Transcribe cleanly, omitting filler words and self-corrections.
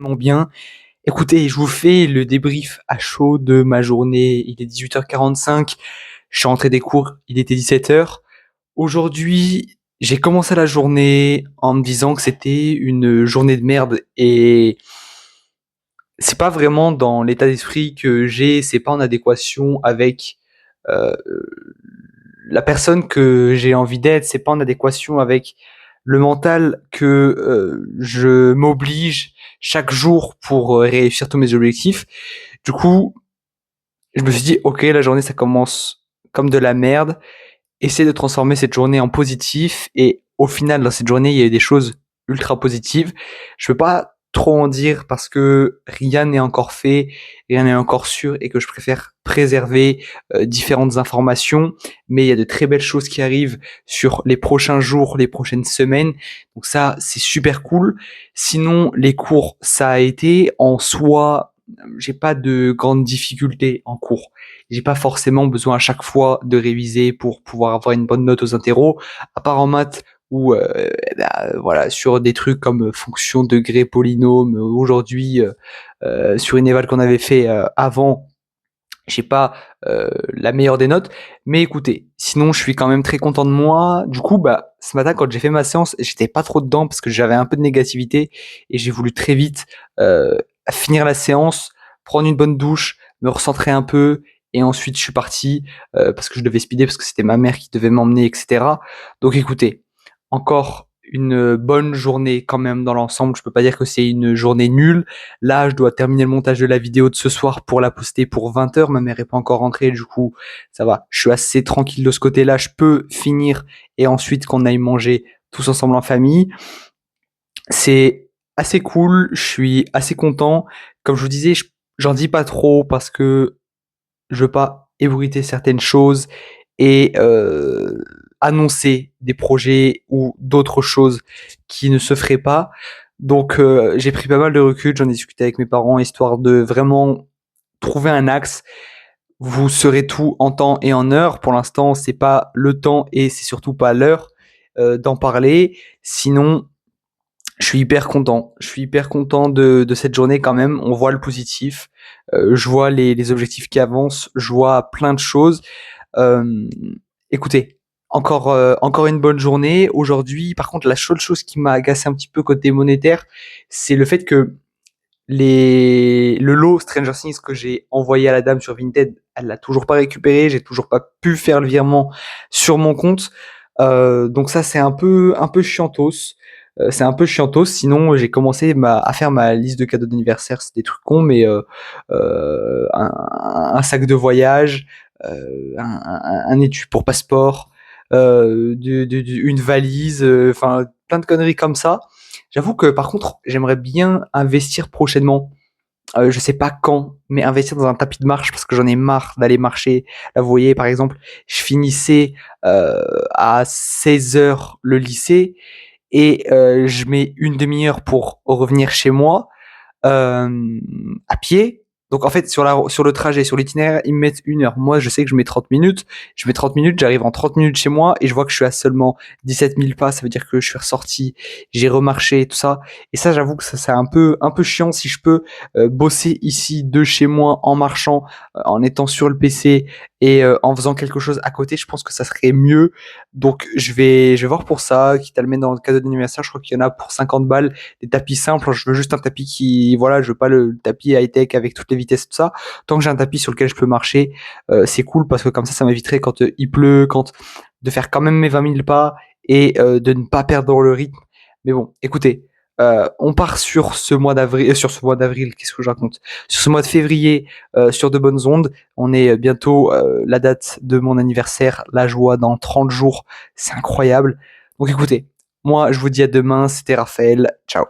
Bien. Écoutez, je vous fais le débrief à chaud de ma journée. Il est 18h45. Je suis rentré des cours, il était 17h. Aujourd'hui, j'ai commencé la journée en me disant que c'était une journée de merde et c'est pas vraiment dans l'état d'esprit que j'ai, c'est pas en adéquation avec euh, la personne que j'ai envie d'être, c'est pas en adéquation avec le mental que je m'oblige chaque jour pour réussir tous mes objectifs. Du coup, je me suis dit, ok, la journée, ça commence comme de la merde. Essayer de transformer cette journée en positif. Et au final, dans cette journée, il y a eu des choses ultra positives. Je peux pas trop en dire parce que rien n'est encore fait, rien n'est encore sûr et que je préfère préserver différentes informations. Mais il y a de très belles choses qui arrivent sur les prochains jours, les prochaines semaines. Donc ça, c'est super cool. Sinon, les cours, ça a été en soi, j'ai pas de grandes difficultés en cours. J'ai pas forcément besoin à chaque fois de réviser pour pouvoir avoir une bonne note aux interros, à part en maths où voilà, sur des trucs comme fonction, degré, polynôme. Aujourd'hui, sur une éval qu'on avait fait avant, j'ai pas la meilleure des notes, mais écoutez, sinon je suis quand même très content de moi. Du coup, bah ce matin quand j'ai fait ma séance, j'étais pas trop dedans parce que j'avais un peu de négativité et j'ai voulu très vite euh, finir la séance, prendre une bonne douche, me recentrer un peu et ensuite je suis parti parce que je devais speeder parce que c'était ma mère qui devait m'emmener, etc. Donc écoutez, encore une bonne journée quand même dans l'ensemble. Je peux pas dire que c'est une journée nulle. Là, je dois terminer le montage de la vidéo de ce soir pour la poster pour 20h. Ma mère est pas encore rentrée, du coup, ça va. Je suis assez tranquille de ce côté-là. Je peux finir et ensuite qu'on aille manger tous ensemble en famille. C'est assez cool. Je suis assez content. Comme je vous disais, j'en dis pas trop parce que je veux pas ébruiter certaines choses et annoncer des projets ou d'autres choses qui ne se feraient pas. Donc j'ai pris pas mal de recul, j'en ai discuté avec mes parents, histoire de vraiment trouver un axe. Vous serez tout en temps et en heure. Pour l'instant, c'est pas le temps et c'est surtout pas l'heure d'en parler. Sinon, je suis hyper content. Je suis hyper content de cette journée quand même. On voit le positif. Je vois les objectifs qui avancent. Je vois plein de choses. Euh, Écoutez, encore une bonne journée. Aujourd'hui, par contre, la seule chose qui m'a agacé un petit peu côté monétaire, c'est le fait que le lot Stranger Things que j'ai envoyé à la dame sur Vinted, elle l'a toujours pas récupéré. J'ai toujours pas pu faire le virement sur mon compte. Donc ça, c'est un peu chiantos. C'est un peu chiantos. Sinon, j'ai commencé à faire ma liste de cadeaux d'anniversaire. C'est des trucs cons, mais un sac de voyage, un étui pour passeport, une valise, enfin plein de conneries comme ça. J'avoue que par contre, j'aimerais bien investir prochainement. Je sais pas quand, mais investir dans un tapis de marche parce que j'en ai marre d'aller marcher. Là, vous voyez, par exemple, je finissais à 16h le lycée et je mets une demi-heure pour revenir chez moi à pied. Donc en fait, sur le trajet, sur l'itinéraire, ils me mettent 1 heure. Moi, je sais que je mets 30 minutes. Je mets 30 minutes, j'arrive en 30 minutes chez moi et je vois que je suis à seulement 17 000 pas. Ça veut dire que je suis ressorti, j'ai remarché, tout ça. Et ça, j'avoue que ça, c'est un peu chiant si je peux bosser ici de chez moi en marchant, en étant sur le PC et en faisant quelque chose à côté. Je pense que ça serait mieux. Donc je vais voir pour ça, quitte à le mettre dans le cadeau d'anniversaire. Je crois qu'il y en a pour 50 balles des tapis simples. Je veux juste un tapis qui, voilà, je veux pas le tapis high-tech avec toutes les vitesses, tout ça. Tant que j'ai un tapis sur lequel je peux marcher, c'est cool parce que comme ça m'éviterait quand il pleut, quand de faire quand même mes 20 000 pas et de ne pas perdre le rythme. Mais bon, écoutez, on part sur ce mois d'avril, qu'est-ce que je raconte? Sur ce mois de février, sur de bonnes ondes. On est bientôt la date de mon anniversaire. La joie dans 30 jours, c'est incroyable. Donc écoutez, moi je vous dis à demain. C'était Raphaël. Ciao.